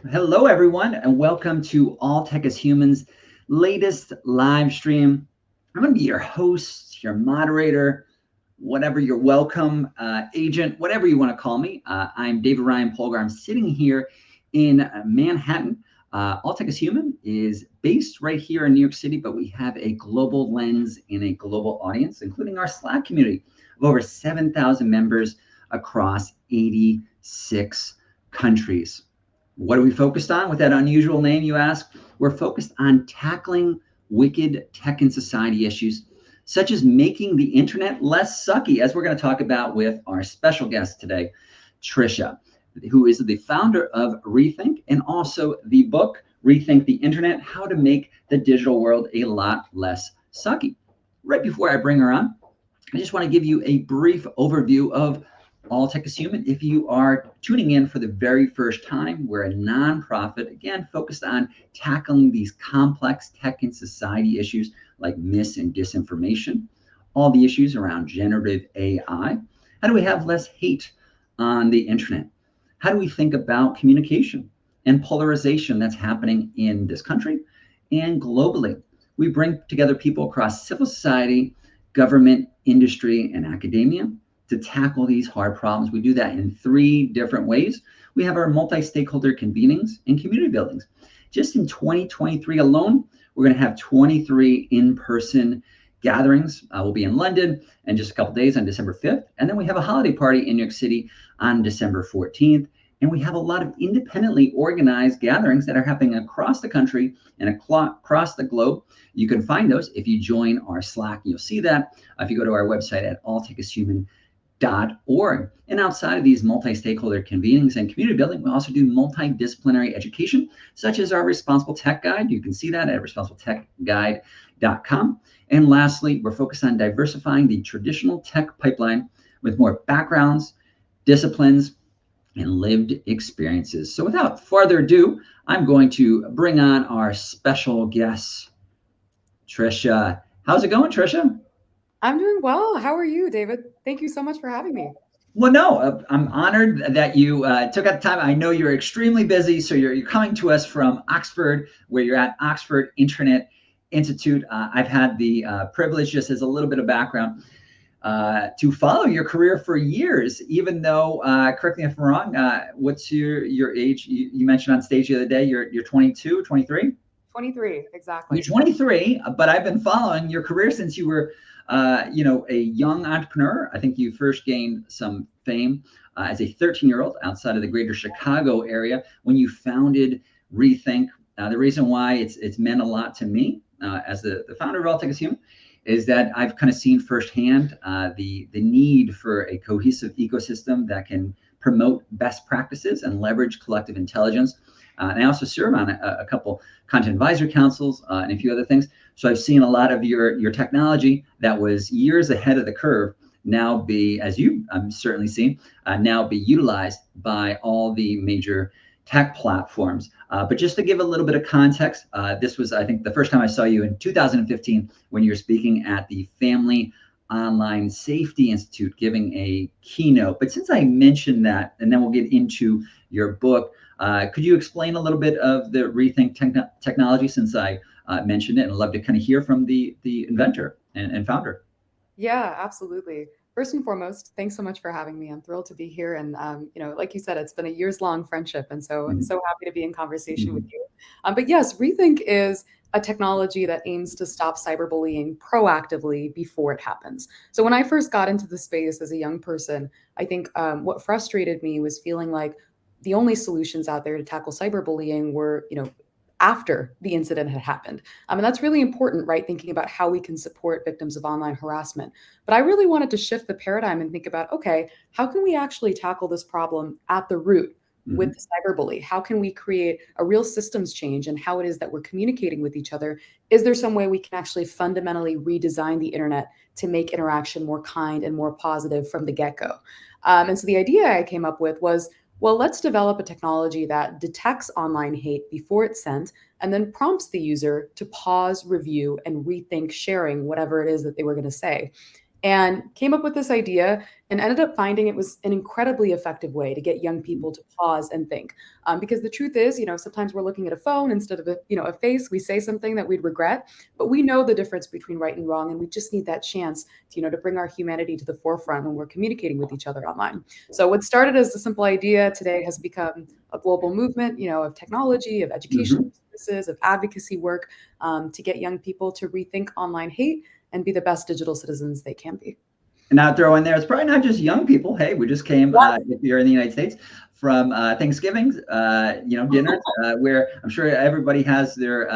Hello, everyone, and welcome to All Tech is Humans' latest live stream. I'm going to be your host, your moderator, whatever your welcome agent, whatever you want to call me. I'm David Polgar. I'm sitting here in Manhattan. All Tech is Human is based right here in New York City, but we have a global lens and a global audience, including our Slack community of over 7,000 members across 86 countries. What are we focused on with that unusual name, you ask? We're focused on tackling wicked tech and society issues, such as making the internet less sucky, as we're going to talk about with our special guest today, Trisha, who is the founder of ReThink and also the book, Rethink the Internet, How to Make the Digital World a Lot Less Sucky. Right before I bring her on, I just want to give you a brief overview of All Tech is Human. If you are tuning in for the very first time, we're a nonprofit, again, focused on tackling these complex tech and society issues like mis and disinformation, all the issues around generative AI. How do we have less hate on the internet? How do we think about communication and polarization that's happening in this country and globally? We bring together people across civil society, government, industry, and academia to tackle these hard problems. We do that in three different ways. We have our multi-stakeholder convenings and community buildings. Just in 2023 alone, we're going to have 23 in-person gatherings. We'll be in London in just a couple days on December 5th. And then we have a holiday party in New York City on December 14th. And we have a lot of independently organized gatherings that are happening across the country and across the globe. You can find those if you join our Slack. You'll see that if you go to our website at alltechishuman.org. And outside of these multi-stakeholder convenings and community building, we also do multidisciplinary education, such as our Responsible Tech Guide. You can see that at responsible.techguide.com. And lastly, we're focused on diversifying the traditional tech pipeline with more backgrounds, disciplines, and lived experiences. So without further ado, I'm going to bring on our special guest, Trisha. How's it going, Trisha? I'm doing well. How are you, David? Thank you so much for having me. Well, no, I'm honored that you took out the time. I know you're extremely busy, so you're coming to us from Oxford, where you're at Oxford Internet Institute. I've had the privilege, just as a little bit of background, to follow your career for years, even though, correct me if I'm wrong, what's your age? You mentioned on stage the other day, you're 22, 23? 23, You're exactly. 23, but I've been following your career since you were, a young entrepreneur. I think you first gained some fame as a 13-year-old outside of the greater Chicago area when you founded ReThink. The reason why it's meant a lot to me as the founder of All Tech is Human is that I've kind of seen firsthand the need for a cohesive ecosystem that can promote best practices and leverage collective intelligence. And I also serve on a couple content advisory councils and a few other things. So I've seen a lot of your technology that was years ahead of the curve now be, as you certainly seen, now be utilized by all the major tech platforms. But just to give a little bit of context, this was, I think, the first time I saw you in 2015 when you were speaking at the Family Online Safety Institute giving a keynote. But since I mentioned that, and then we'll get into your book, could you explain a little bit of the ReThink technology since I mentioned it? And I'd love to kind of hear from the inventor and founder. Yeah, absolutely. First and foremost, thanks so much for having me. I'm thrilled to be here, and like you said, it's been a years-long friendship, and so Mhm. happy to be in conversation with Mhm. you. But yes, ReThink is a technology that aims to stop cyberbullying proactively before it happens. So when I first got into the space as a young person, I think what frustrated me was feeling like the only solutions out there to tackle cyberbullying were, after the incident had happened. And that's really important, right? Thinking about how we can support victims of online harassment. But I really wanted to shift the paradigm and think about, okay, how can we actually tackle this problem at the root with Mhm. the cyberbully? How can we create a real systems change in how it is that we're communicating with each other? Is there some way we can actually fundamentally redesign the internet to make interaction more kind and more positive from the get-go? And so the idea I came up with was, well, let's develop a technology that detects online hate before it's sent and then prompts the user to pause, review, and rethink sharing whatever it is that they were going to say. and came up with this idea and ended up finding it was an incredibly effective way to get young people to pause and think. Because the truth is, sometimes we're looking at a phone instead of a face. We say something that we'd regret, but we know the difference between right and wrong, and we just need that chance to bring our humanity to the forefront when we're communicating with each other online. So what started as a simple idea today has become a global movement, of technology, of education Mhm. services, of advocacy work, to get young people to rethink online hate and be the best digital citizens they can be. And now throw in there, it's probably not just young people. Hey, we just came, Yeah. if you're in the United States, from Thanksgiving, dinners, where I'm sure everybody has their,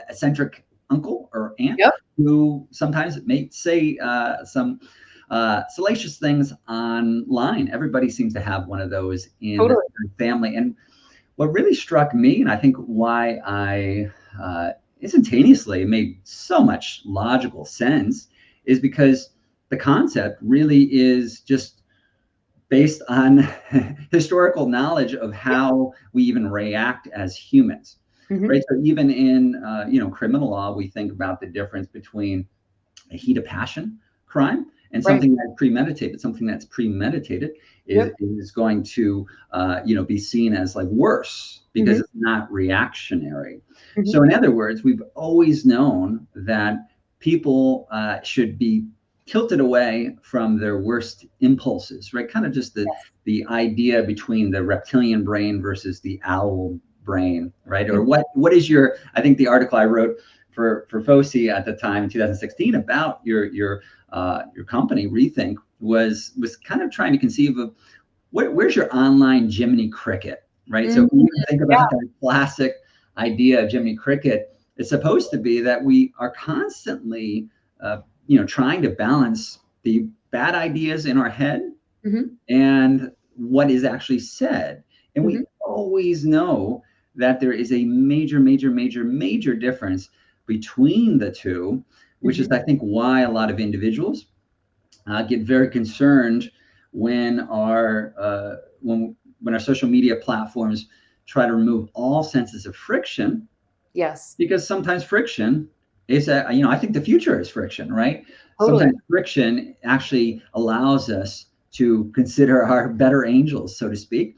eccentric uncle or aunt Yep. who sometimes may say some salacious things online. Everybody seems to have one of those in their Totally. family. And what really struck me, and I think why I instantaneously made so much logical sense, is because the concept really is just based on historical knowledge of how we even react as humans, Hmm. right? So even in criminal law, we think about the difference between a heat of passion crime and Right. something that's premeditated. Something that's premeditated is Yep. is going to be seen as like worse because Hmm. it's not reactionary. So Hmm. in other words, we've always known that people should be tilted away from their worst impulses, right? Kind of just the idea between the reptilian brain versus the owl brain, right? Or Hmm. what is your? I think the article I wrote for FOSI at the time in 2016 about your company ReThink was kind of trying to conceive of where's your online Jiminy Cricket, right? So if Hmm. you think about that classic idea of Jiminy Cricket, it's supposed to be that we are constantly trying to balance the bad ideas in our head Hmm. and what is actually said. And we Hmm. always know that there is a major, major, major, major difference between the two, which is, Hmm. I think, why a lot of individuals get very concerned when when our social media platforms try to remove all senses of friction, Yes. because sometimes friction is I think the future is friction, right? Totally. Sometimes friction actually allows us to consider our better angels, so to speak,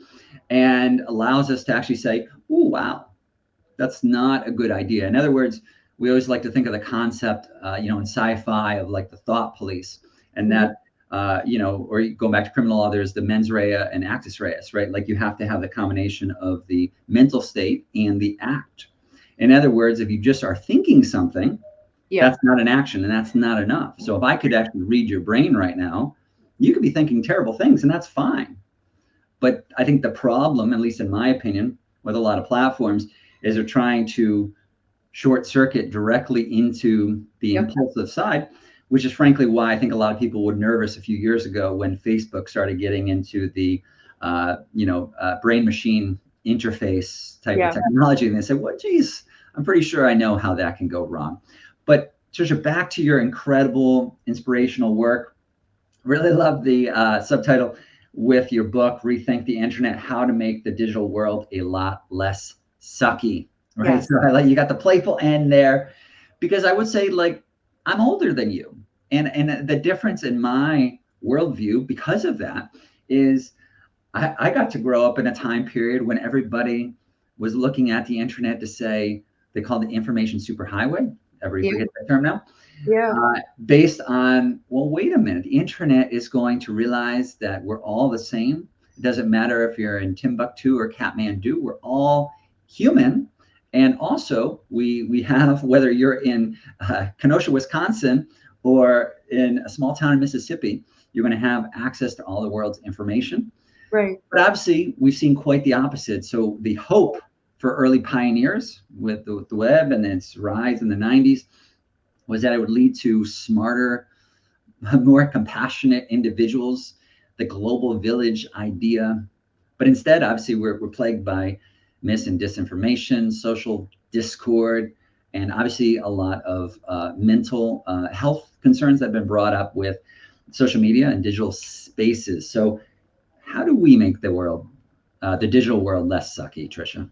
and allows us to actually say, oh wow, that's not a good idea. In other words, we always like to think of the concept in sci-fi of like the thought police, and Hmm. that or going back to criminal law, there's the mens rea and actus reus, right? Like you have to have the combination of the mental state and the act. In other words, if you just are thinking something, Yeah. that's not an action and that's not enough. So if I could actually read your brain right now, you could be thinking terrible things and that's fine. But I think the problem, at least in my opinion, with a lot of platforms, is they're trying to short circuit directly into the Yep. impulsive side, which is frankly why I think a lot of people were nervous a few years ago when Facebook started getting into the brain machine interface type of Yeah. technology, and they said, "Well, geez, I'm pretty sure I know how that can go wrong." But Trisha, back to your incredible inspirational work. Really love the subtitle with your book, Rethink the Internet: How to Make the Digital World a Lot Less Sucky. Right. Yes. So I like you got the playful end there, because I would say like I'm older than you. And the difference in my worldview because of that is I got to grow up in a time period when everybody was looking at the internet to say, they call it the information superhighway. Everybody Yeah. forget that term now, Yeah. based on, well, wait a minute, the internet is going to realize that we're all the same. It doesn't matter if you're in Timbuktu or Kathmandu, we're all human. And also, we have, whether you're in Kenosha, Wisconsin, or in a small town in Mississippi, you're going to have access to all the world's information. Right. But obviously, we've seen quite the opposite. So the hope for early pioneers with the web and its rise in the 90s was that it would lead to smarter, more compassionate individuals, the global village idea. But instead, obviously, we're plagued by mis and disinformation, social discord, and obviously a lot of mental health concerns that have been brought up with social media and digital spaces. So, how do we make the digital world, less sucky, Trisha?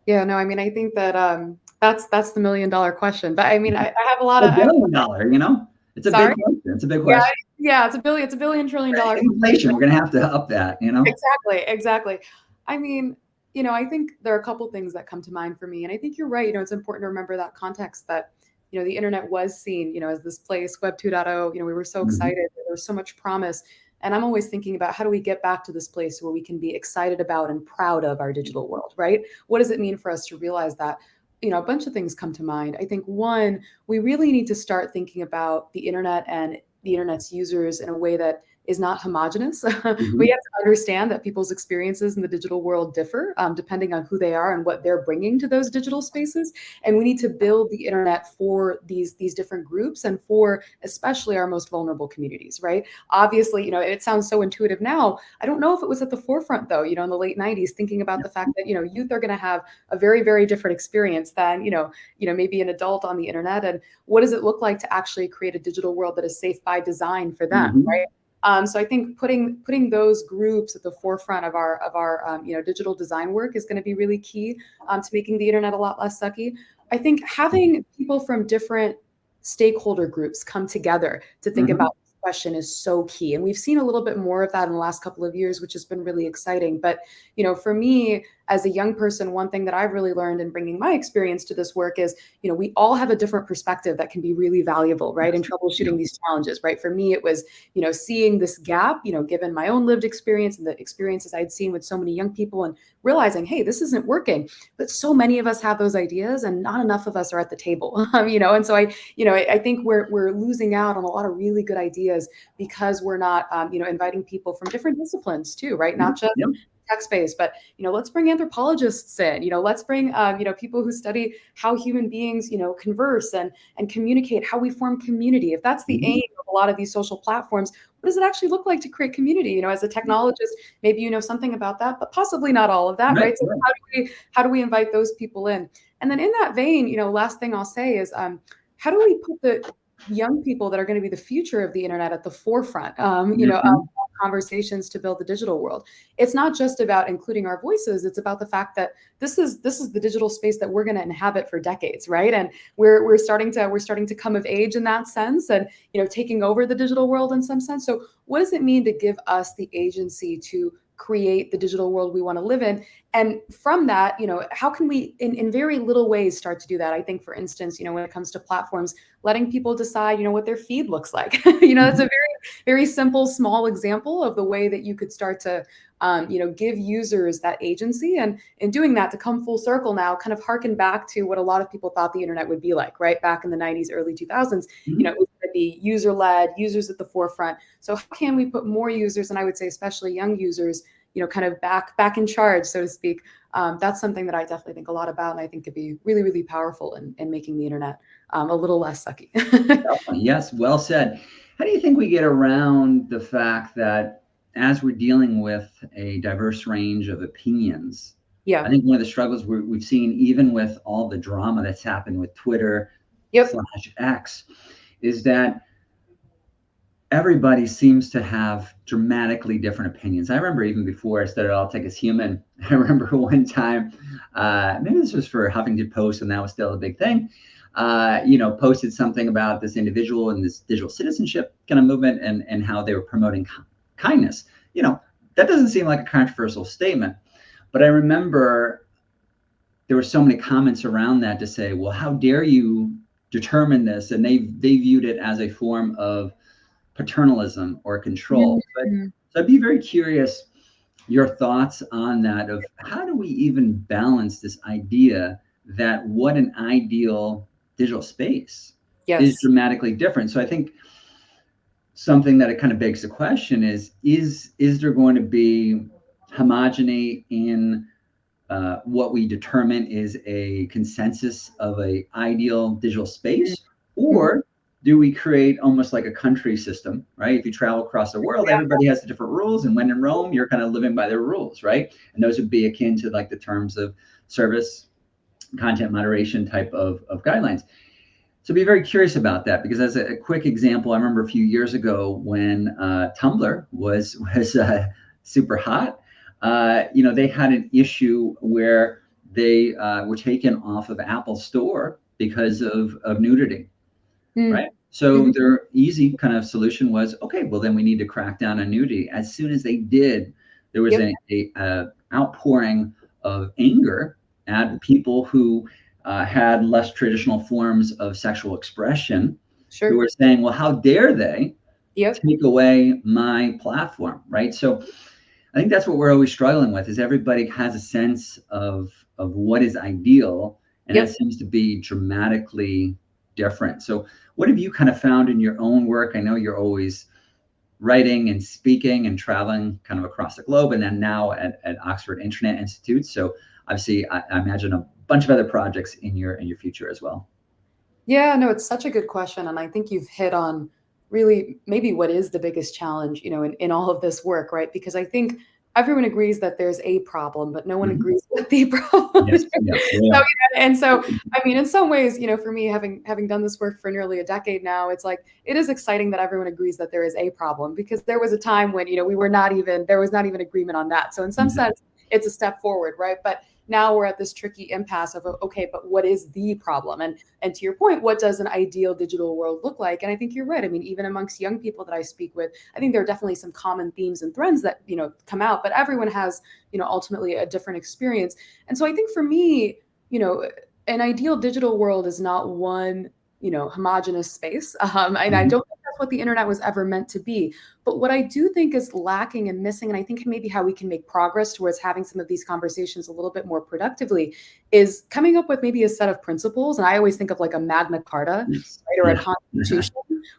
Yeah. No, I mean, I think that that's the $1 million question. But I mean, I have a lot A of $1 billion, you know? It's a big Sorry. question. It's a big Yeah, question. yeah, it's a billion trillion dollar Inflation, we're going to have to up that, you know? Exactly. I mean, I think there are a couple things that come to mind for me, and I think you're right. It's important to remember that context that the internet was seen, as this place, Web 2.0. We were so Mhm. excited. There was so much promise, and I'm always thinking about how do we get back to this place where we can be excited about and proud of our digital world, right? What does it mean for us to realize that? A bunch of things come to mind. I think one, we really need to start thinking about the internet and the internet's users in a way that is not homogenous. We have Mhm. to understand that people's experiences in the digital world differ depending on who they are and what they're bringing to those digital spaces. And we need to build the internet for these different groups and for especially our most vulnerable communities, right? Obviously, it sounds so intuitive now. I don't know if it was at the forefront though, in the late 90s, thinking about the fact that, youth are going to have a very, very different experience than, maybe an adult on the internet. And what does it look like to actually create a digital world that is safe by design for them, Mhm. right? So I think putting those groups at the forefront of our digital design work is going to be really key to making the internet a lot less sucky. I think having people from different stakeholder groups come together to think Mhm. about this question is so key, and we've seen a little bit more of that in the last couple of years, which has been really exciting. But for me as a young person, one thing that I've really learned in bringing my experience to this work is we all have a different perspective that can be really valuable, right, in Yeah. troubleshooting these challenges, right? For me, it was seeing this gap, given my own lived experience and the experiences I'd seen with so many young people and realizing, hey, this isn't working. But so many of us have those ideas and not enough of us are at the table, and so I think we're losing out on a lot of really good ideas because we're not, inviting people from different disciplines too, right? Not just Yep. tech space, but let's bring anthropologists in. Let's bring people who study how human beings converse and communicate, how we form community. If that's the Mhm. aim of a lot of these social platforms, what does it actually look like to create community? As a technologist, maybe you know something about that, but possibly not all of that, Right. right? So Right. how do we invite those people in? And then in that vein, last thing I'll say is how do we put the young people that are going to be the future of the internet at the forefront, of Mhm. conversations to build the digital world? It's not just about including our voices. It's about the fact that this is the digital space that we're going to inhabit for decades, right? And we're starting to come of age in that sense, and taking over the digital world in some sense. So what does it mean to give us the agency to create the digital world we want to live in? And from that, how can we in very little ways start to do that? I think, for instance, when it comes to platforms, letting people decide what their feed looks like. That's a Mhm. very, very simple, small example of the way that you could start to give users that agency. And in doing that, to come full circle now, kind of harken back to what a lot of people thought the internet would be like, right? Back in the 90s, early 2000s, Mhm. it was going to be user-led, users at the forefront. So how can we put more users, and I would say especially young users, kind of back in charge, so to speak? That's something that I definitely think a lot about, and I think could be really, really powerful in making the internet a little less sucky. Yes, well said. How do you think we get around the fact that as we're dealing with a diverse range of opinions, I Yeah. think one of the struggles we've seen, even with all the drama that's happened with Twitter Yep. slash X, is that everybody seems to have dramatically different opinions. I remember even before I started All Tech is Human, I remember one time, maybe this was for Huffington Post, and that was still a big thing. Posted something about this individual and this digital citizenship kind of movement, and how they were promoting kindness. That doesn't seem like a controversial statement, but I remember there were so many comments around that to say, well, how dare you determine this? And they viewed it as a form of paternalism or control. But Mhm. so I'd be very curious your thoughts on that, of how do we even balance this idea that what an ideal digital space is Yes. dramatically different. So I think something that it kind of begs the question is there going to be homogeny in what we determine is a consensus of a ideal digital space, Mhm. or do we create almost like a country system, right? If you travel across the world, everybody has the different rules, and when in Rome, you're kind of living by their rules, right? And those would be akin to like the terms of service, content moderation type of guidelines. So be very curious about that, because as a quick example, I remember a few years ago when Tumblr was super hot. They had an issue where they were taken off of Apple Store because of nudity, Mm. right? So their easy kind of solution was, okay, well then we need to crack down on nudity. As soon as they did, there was Yep. a outpouring of anger at people who had less traditional forms of sexual expression, who Sure. were saying, well, how dare they Yep. take away my platform, right? So I think that's what we're always struggling with, is everybody has a sense of what is ideal, and that Yep. seems to be dramatically different. So what have you kind of found in your own work? I know you're always writing and speaking and traveling kind of across the globe, and then now at Oxford Internet Institute. So obviously I imagine a bunch of other projects in your future as well. Yeah, no, it's such a good question. And I think you've hit on really maybe what is the biggest challenge, in all of this work, right? Because I think everyone agrees that there's a problem, but no one Mhm. agrees what the problem Yes, is. yeah, So, yeah. and so, I mean, in some ways, for me, having done this work for nearly a decade now, it's like it is exciting that everyone agrees that there is a problem, because there was a time when we were not even there was not even agreement on that. So in some Mhm. sense, it's a step forward, right? But now we're at this tricky impasse of, okay, but what is the problem? And to your point, what does an ideal digital world look like? And I think you're right. I mean, even amongst young people that I speak with, I think there are definitely some common themes and threads that come out, but everyone has ultimately a different experience. And so I think for me, an ideal digital world is not one homogenous space, and I Mhm. don't think that's what the internet was ever meant to be. But what I do think is lacking and missing, and I think maybe how we can make progress towards having some of these conversations a little bit more productively, is coming up with maybe a set of principles. And I always think of like a Magna Carta, Yes. right, or a Yeah. constitution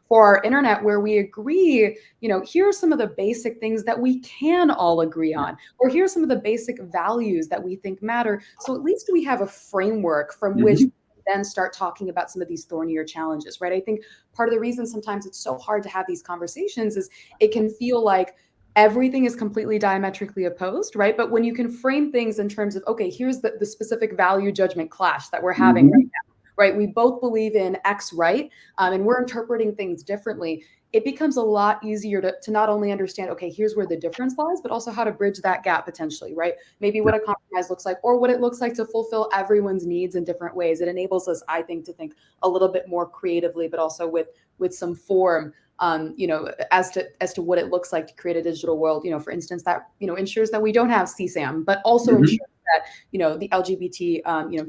for our internet, where we agree, here are some of the basic things that we can all agree Yeah. on, or here are some of the basic values that we think matter. So at least we have a framework from which Mhm. then start talking about some of these thornier challenges, right? I think part of the reason sometimes it's so hard to have these conversations is it can feel like everything is completely diametrically opposed, right? But when you can frame things in terms of, okay, here's the specific value judgment clash that we're having right Mhm. now, right? We both believe in X, right? And we're interpreting things differently. It becomes a lot easier to not only understand, okay, here's where the difference lies, but also how to bridge that gap potentially, right? Maybe Yeah. what a compromise looks like, or what it looks like to fulfill everyone's needs in different ways. It enables us, I think, to think a little bit more creatively, but also with some form, as to what it looks like to create a digital world, for instance, that ensures that we don't have CSAM, but also Mhm. ensures that the LGBT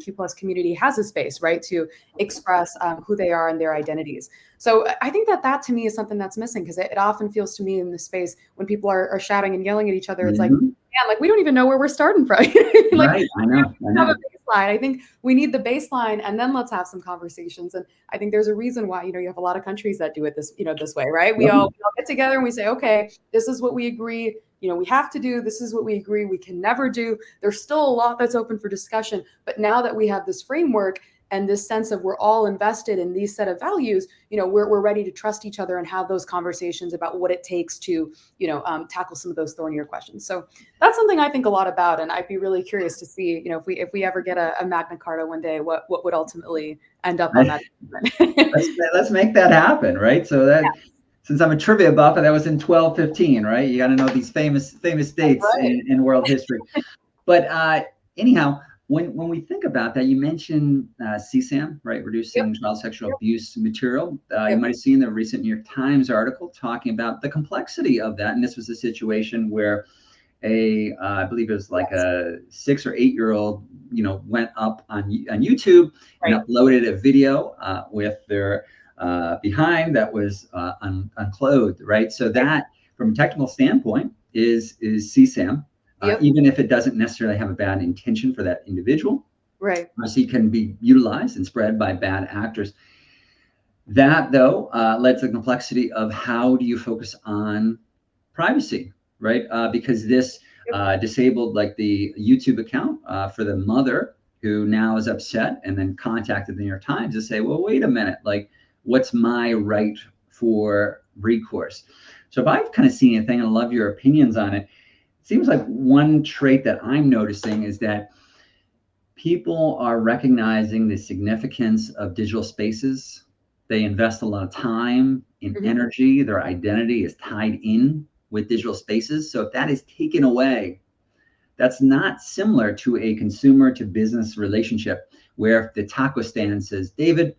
Q plus community has a space, right, to express who they are and their identities. So I think that to me is something that's missing, because it often feels to me in this space when people are shouting and yelling at each other, it's like, Mhm. man, like we don't even know where we're starting from. Like Right. I know. I have a know. baseline. I think we need the baseline, and then let's have some conversations. And I think there's a reason why you have a lot of countries that do it this way, right? We Yep. all get together and we say, okay, this is what we agree. We have to do. This is what we agree we can never do. There's still a lot that's open for discussion, but now that we have this framework and this sense of we're all invested in these set of values, we're ready to trust each other and have those conversations about what it takes to tackle some of those thornier questions. So that's something I think a lot about, and I'd be really curious to see, if we ever get a Magna Carta one day, what would ultimately end up on I, that document. let's make that happen, right? So that, since I'm a trivia buff, that was in 1215, right? You got to know these famous dates Right. in world history. But anyhow, when we think about that, you mentioned CSAM, right? Yep. Reducing child sexual Yep. abuse material. You Yep. might have seen the recent New York Times article talking about the complexity of that. And this was a situation where I believe it was like Yes. a 6 or 8 year old, went up on YouTube and Right. uploaded a video with their behind that was unclothed, right? So Yep. that, from a technical standpoint, is CSAM, Yep. even if it doesn't necessarily have a bad intention for that individual. Right. Obviously, it can be utilized and spread by bad actors. That, though, led to the complexity of how do you focus on privacy, right? Because this Yep. disabled like the YouTube account for the mother, who now is upset and then contacted the New York Times to say, well, wait a minute, like, what's my right for recourse? So if I've kind of seen anything, and I love your opinions on it, it seems like one trait that I'm noticing is that people are recognizing the significance of digital spaces. They invest a lot of time and Mhm. energy. Their identity is tied in with digital spaces. So if that is taken away, that's not similar to a consumer to business relationship where if the taco stand says, David,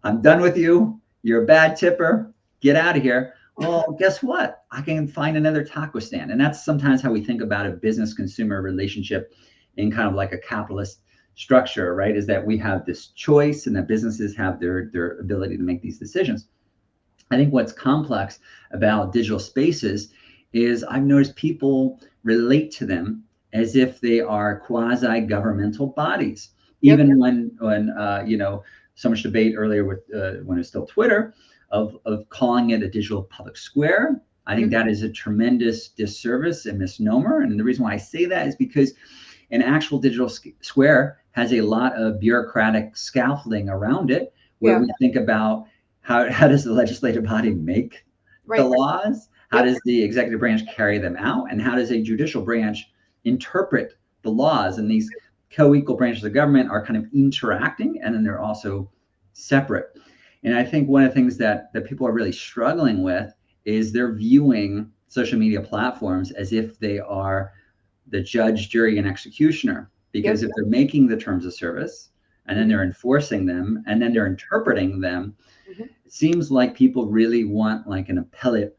I'm done with you. you're a bad tipper, get out of here. Well, guess what? I can find another taco stand. And that's sometimes how we think about a business consumer relationship in kind of like a capitalist structure, right? Is that we have this choice and that businesses have their ability to make these decisions. I think what's complex about digital spaces is I've noticed people relate to them as if they are quasi-governmental bodies. Yep. Even when you know, so much debate earlier with when it was still Twitter of calling it a digital public square. I think that is a tremendous disservice and misnomer. And the reason why I say that is because an actual digital square has a lot of bureaucratic scaffolding around it, where we think about how does the legislative body make the laws? How does the executive branch carry them out? And how does a judicial branch interpret the laws? And these co-equal branches of government are kind of interacting, and then they're also separate. And I think one of the things that people are really struggling with is they're viewing social media platforms as if they are the judge, jury, and executioner. Because if they're making the terms of service, and then they're enforcing them, and then they're interpreting them, it seems like people really want like an appellate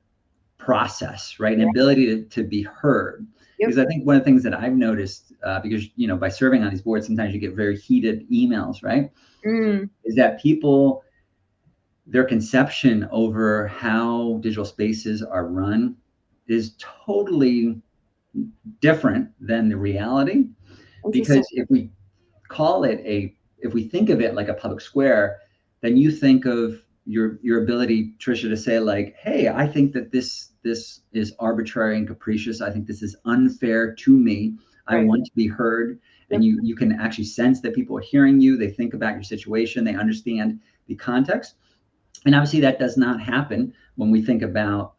process, right? An ability to be heard. Because I think one of the things that I've noticed, because, you know, by serving on these boards, sometimes you get very heated emails, right? Is that people, their conception over how digital spaces are run is totally different than the reality. Because if we call it if we think of it like a public square, then you think of your ability, Trisha, to say like, hey, I think that this is arbitrary and capricious. I think this is unfair to me. I want to be heard. And you can actually sense that people are hearing you. They think about your situation. They understand the context. And obviously that does not happen when we think about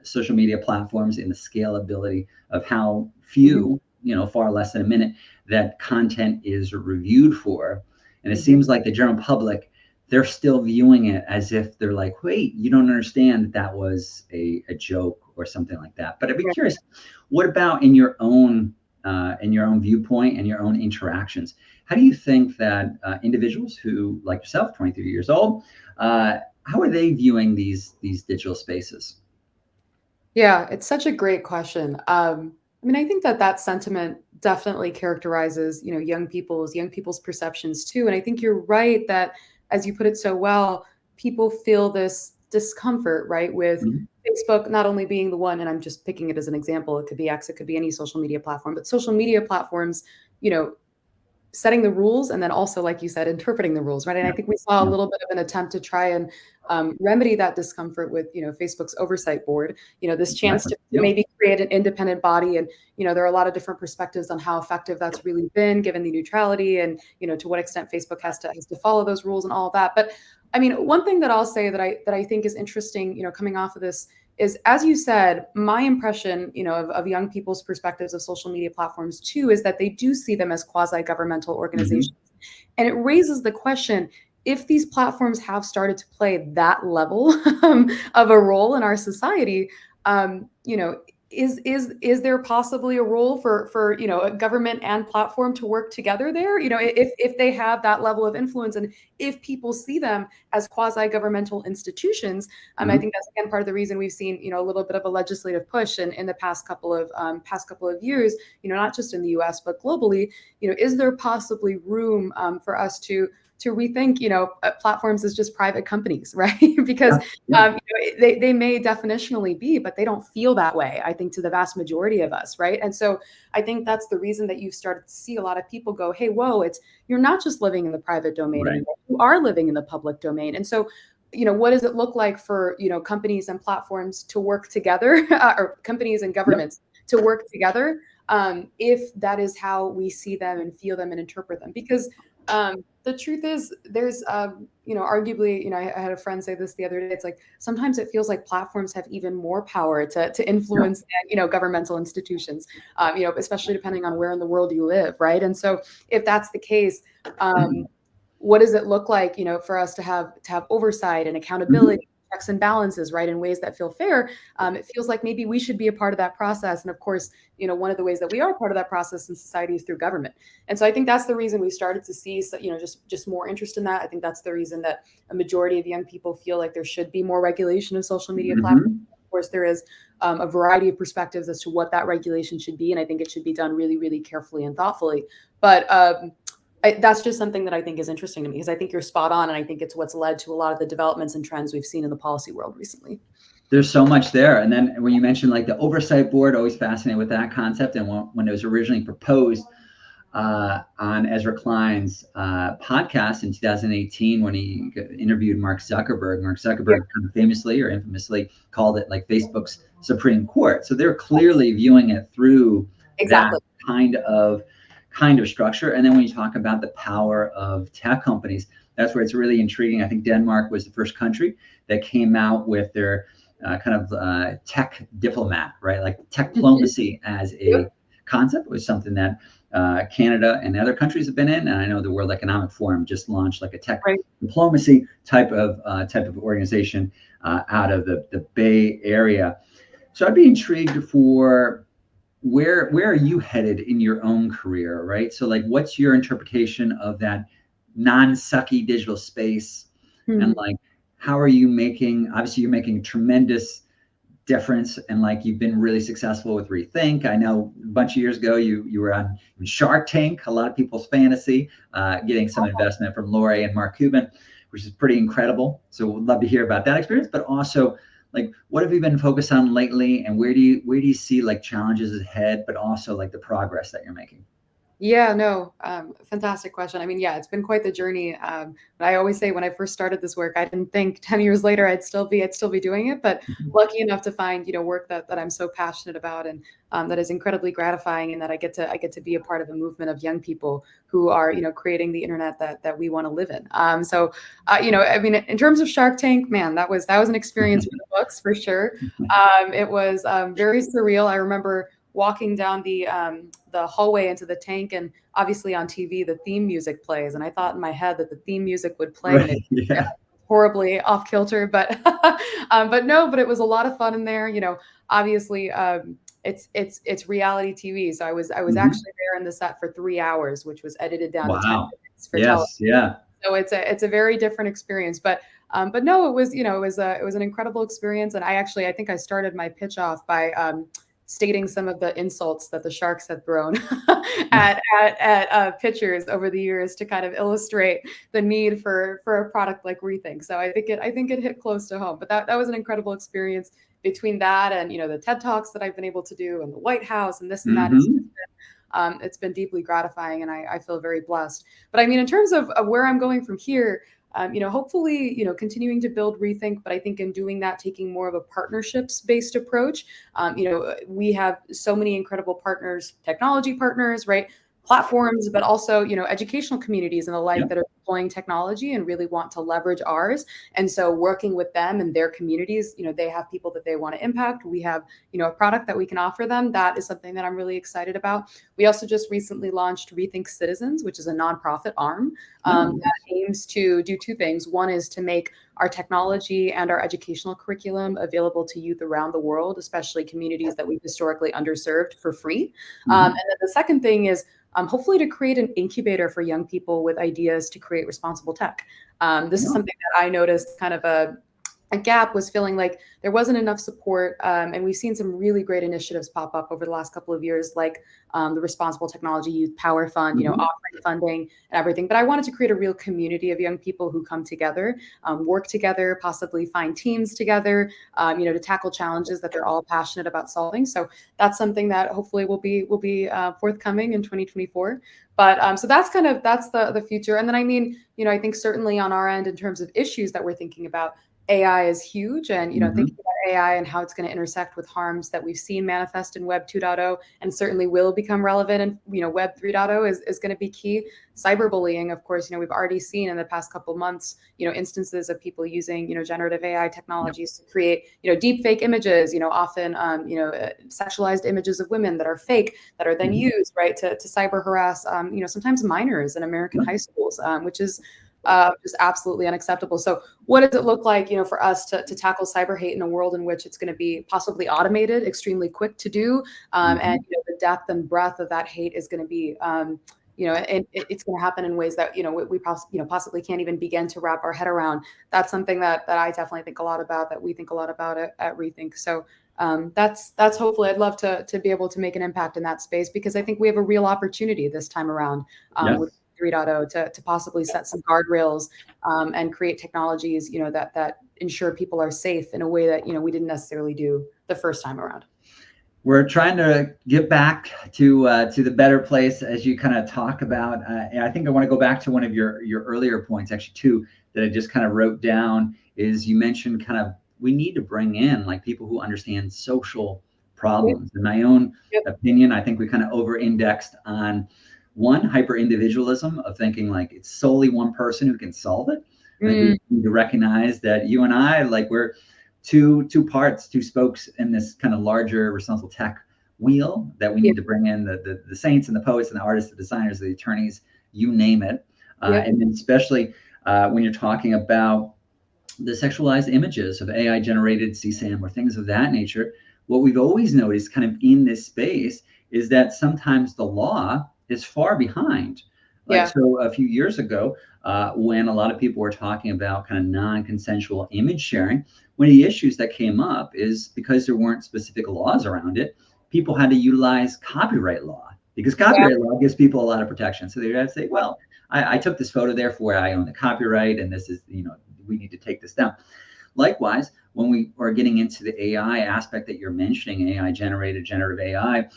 social media platforms and the scalability of how few, you know, far less than a minute, that content is reviewed for. And it seems like the general public, they're still viewing it as if they're like, wait, you don't understand that was a joke or something like that. But I'd be curious, what about in your own viewpoint and your own interactions? How do you think that individuals who, like yourself, 23 years old, how are they viewing these digital spaces? Yeah, it's such a great question. I mean, I think that sentiment definitely characterizes, you know, young people's perceptions too. And I think you're right that, as you put it so well, people feel this discomfort, right, with Facebook not only being the one, and I'm just picking it as an example, it could be X, it could be any social media platform, but social media platforms, you know, setting the rules and then also, like you said, interpreting the rules, right? And I think we saw a little bit of an attempt to try and remedy that discomfort with, you know, Facebook's oversight board, you know, this chance to maybe create an independent body. And, you know, there are a lot of different perspectives on how effective that's really been, given the neutrality and, you know, to what extent Facebook has to follow those rules and all of that. But I mean, one thing that I'll say that I think is interesting, you know, coming off of this is, as you said, my impression, you know, of young people's perspectives of social media platforms too, is that they do see them as quasi-governmental organizations. And it raises the question, if these platforms have started to play that level of a role in our society, you know, is there possibly a role for you know, a government and platform to work together there? You know, if they have that level of influence, and if people see them as quasi-governmental institutions, I think that's again part of the reason we've seen, you know, a little bit of a legislative push in the past couple of years. You know, not just in the U.S. but globally. You know, is there possibly room for us to rethink, you know, platforms as just private companies, right? Because you know, they may definitionally be, but they don't feel that way, I think, to the vast majority of us, right? And so I think that's the reason that you've started to see a lot of people go, hey, whoa, you're not just living in the private domain anymore, you are living in the public domain. And so, you know, what does it look like for, you know, companies and platforms to work together, or companies and governments to work together, if that is how we see them and feel them and interpret them? Because the truth is, there's, you know, arguably, you know, I had a friend say this the other day. It's like, sometimes it feels like platforms have even more power to influence than, you know, governmental institutions, you know, especially depending on where in the world you live, right? And so if that's the case, what does it look like, you know, for us to have oversight and accountability, checks and balances, right, in ways that feel fair, it feels like maybe we should be a part of that process. And of course, one of the ways that we are part of that process in society is through government. And so I think that's the reason we started to see, just more interest in that. I think that's the reason that a majority of young people feel like there should be more regulation of social media platforms. Of course, there is a variety of perspectives as to what that regulation should be. And I think it should be done really, really carefully and thoughtfully. But that's just something that I think is interesting to me, because I think you're spot on. And I think it's what's led to a lot of the developments and trends we've seen in the policy world recently. There's so much there. And then when you mentioned like the oversight board, always fascinated with that concept. And when it was originally proposed on Ezra Klein's podcast in 2018, when he interviewed Mark Zuckerberg kind of famously or infamously called it like Facebook's Supreme Court. So they're clearly viewing it through that kind of structure. And then when you talk about the power of tech companies, that's where it's really intriguing. I think Denmark was the first country that came out with their tech diplomat, right? Like tech diplomacy as a concept was something that Canada and other countries have been in. And I know the World Economic Forum just launched like a tech diplomacy type of organization out of the Bay Area. So I'd be intrigued for where are you headed in your own career, right? So like, what's your interpretation of that non-sucky digital space? And like, how are you obviously you're making a tremendous difference, and like you've been really successful with ReThink. I know a bunch of years ago you were on Shark Tank, a lot of people's fantasy, getting some investment from Lori and Mark Cuban, which is pretty incredible. So we'd love to hear about that experience, but also like, what have you been focused on lately, and where do you see like challenges ahead, but also like the progress that you're making? Yeah, no, fantastic question. I mean, yeah, it's been quite the journey. But I always say when I first started this work, I didn't think 10 years later I'd still be doing it. But lucky enough to find, work that I'm so passionate about, and that is incredibly gratifying, and that I get to be a part of a movement of young people who are, creating the internet that we want to live in. I mean, in terms of Shark Tank, man, that was an experience for the books for sure. It was very surreal. I remember walking down the hallway into the tank, and obviously on TV the theme music plays, and I thought in my head that the theme music would play, and it horribly off kilter, but but it was a lot of fun in there. Obviously it's reality TV, so I was actually there in the set for 3 hours, which was edited down to 10 minutes for television. So it's a very different experience, but no, it was it was an incredible experience. And I think I started my pitch off by stating some of the insults that the sharks have thrown at pitchers over the years to kind of illustrate the need for a product like ReThink. So I think it hit close to home. But that was an incredible experience. Between that and the TED Talks that I've been able to do, and the White House, and this and that, it's been deeply gratifying, and I feel very blessed. But I mean, in terms of where I'm going from here, hopefully, continuing to build ReThink, but I think in doing that, taking more of a partnerships-based approach. We have so many incredible partners, technology partners, right? Platforms, but also, educational communities and the like that are deploying technology and really want to leverage ours. And so working with them and their communities, they have people that they want to impact. We have, a product that we can offer them. That is something that I'm really excited about. We also just recently launched ReThink Citizens, which is a nonprofit arm that aims to do two things. One is to make our technology and our educational curriculum available to youth around the world, especially communities that we've historically underserved, for free. And then the second thing is hopefully to create an incubator for young people with ideas to create responsible tech. This is something that I noticed kind of a gap, was feeling like there wasn't enough support. And we've seen some really great initiatives pop up over the last couple of years, like the Responsible Technology Youth Power Fund, offering funding and everything. But I wanted to create a real community of young people who come together, work together, possibly find teams together, to tackle challenges that they're all passionate about solving. So that's something that hopefully will be forthcoming in 2024. But so that's the future. And then, I mean, I think certainly on our end, in terms of issues that we're thinking about, AI is huge, and thinking about AI and how it's going to intersect with harms that we've seen manifest in Web 2.0, and certainly will become relevant in Web 3.0 is going to be key. Cyberbullying, of course, we've already seen in the past couple of months, instances of people using generative AI technologies to create deep fake images, often sexualized images of women that are fake, that are then used to cyber harass sometimes minors in American high schools, which is just absolutely unacceptable. So what does it look like, for us to tackle cyber hate in a world in which it's going to be possibly automated, extremely quick to do, and the depth and breadth of that hate is going to be, and it's going to happen in ways that we possibly can't even begin to wrap our head around. That's something that I definitely think a lot about, that we think a lot about at ReThink. So that's hopefully, I'd love to be able to make an impact in that space, because I think we have a real opportunity this time around with 3.0 to possibly set some guardrails and create technologies that ensure people are safe in a way that we didn't necessarily do the first time around. We're trying to get back to the better place, as you kind of talk about. And I think I want to go back to one of your earlier points, actually, too, that I just kind of wrote down. Is you mentioned kind of we need to bring in like people who understand social problems. In my own opinion, I think we kind of over-indexed on one, hyper individualism of thinking like it's solely one person who can solve it. Like we need to recognize that you and I, like we're two spokes in this kind of larger responsible tech wheel, that we need to bring in the saints and the poets and the artists, the designers, the attorneys, you name it. And then especially when you're talking about the sexualized images of AI generated CSAM or things of that nature, what we've always noticed kind of in this space is that sometimes the law is far behind. So a few years ago, when a lot of people were talking about kind of non-consensual image sharing, one of the issues that came up is because there weren't specific laws around it, people had to utilize copyright law, because copyright law gives people a lot of protection. So they'd have to say, well, I took this photo, therefore I own the copyright, and this is, we need to take this down. Likewise, when we are getting into the AI aspect that you're mentioning, AI generated, generative AI,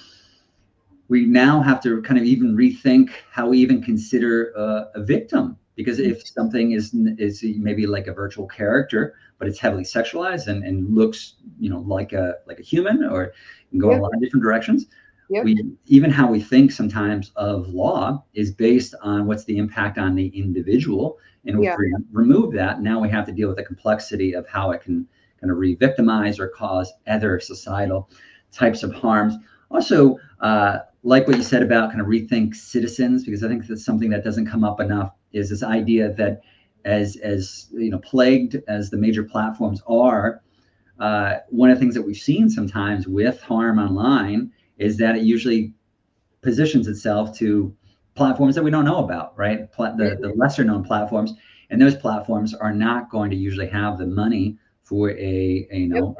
we now have to kind of even rethink how we even consider a victim, because if something is maybe like a virtual character, but it's heavily sexualized and looks, like a human, or can go in a lot of different directions. Even how we think sometimes of law is based on what's the impact on the individual. And if we remove that, now we have to deal with the complexity of how it can kind of re-victimize or cause other societal types of harms. Also, like what you said about kind of rethink citizens, because I think that's something that doesn't come up enough, is this idea that as plagued as the major platforms are, one of the things that we've seen sometimes with harm online is that it usually positions itself to platforms that we don't know about, right? The lesser known platforms, and those platforms are not going to usually have the money for a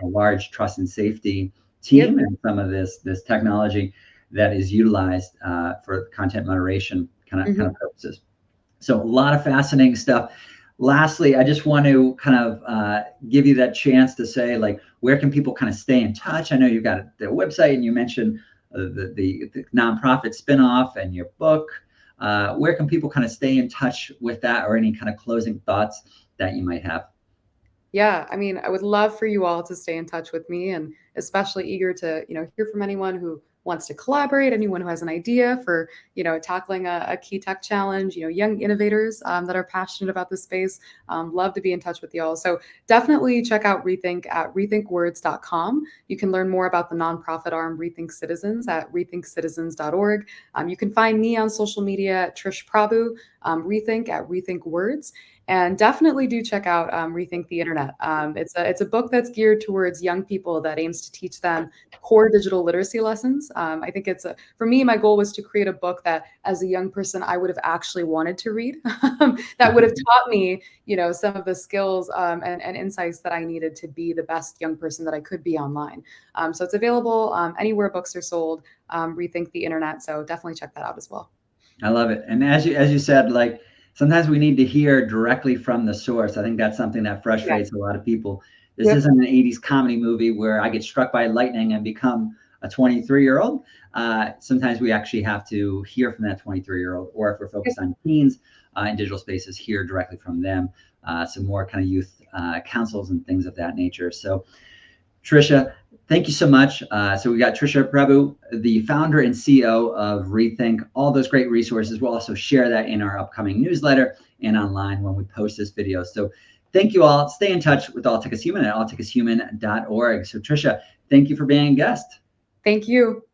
large trust and safety team and some of this technology that is utilized for content moderation kind of purposes. So a lot of fascinating stuff. Lastly, I just want to kind of give you that chance to say, like, where can people kind of stay in touch? I know you've got the website, and you mentioned the nonprofit spinoff and your book. Where can people kind of stay in touch with that, or any kind of closing thoughts that you might have? Yeah, I mean, I would love for you all to stay in touch with me, and especially eager to, hear from anyone who wants to collaborate, anyone who has an idea for, tackling a key tech challenge, young innovators that are passionate about this space. Love to be in touch with y'all. So definitely check out ReThink at rethinkwords.com. You can learn more about the nonprofit arm ReThink Citizens at rethinkcitizens.org. You can find me on social media at Trish Prabhu, ReThink at ReThink Words. And definitely do check out ReThink the Internet. It's a book that's geared towards young people that aims to teach them core digital literacy lessons. I think for me, my goal was to create a book that, as a young person, I would have actually wanted to read, that would have taught me, some of the skills and insights that I needed to be the best young person that I could be online. So it's available anywhere books are sold. ReThink the Internet. So definitely check that out as well. I love it. And as you said, like, sometimes we need to hear directly from the source. I think that's something that frustrates a lot of people. This isn't an 80s comedy movie where I get struck by lightning and become a 23-year-old. Sometimes we actually have to hear from that 23-year-old, or if we're focused on teens in digital spaces, hear directly from them. Some more kind of youth councils and things of that nature. So, Trisha, thank you so much. So we got Trisha Prabhu, the founder and CEO of ReThink. All those great resources. We'll also share that in our upcoming newsletter and online when we post this video. So thank you all. Stay in touch with All Tech is Human at alltechishuman.org. So Trisha, thank you for being a guest. Thank you.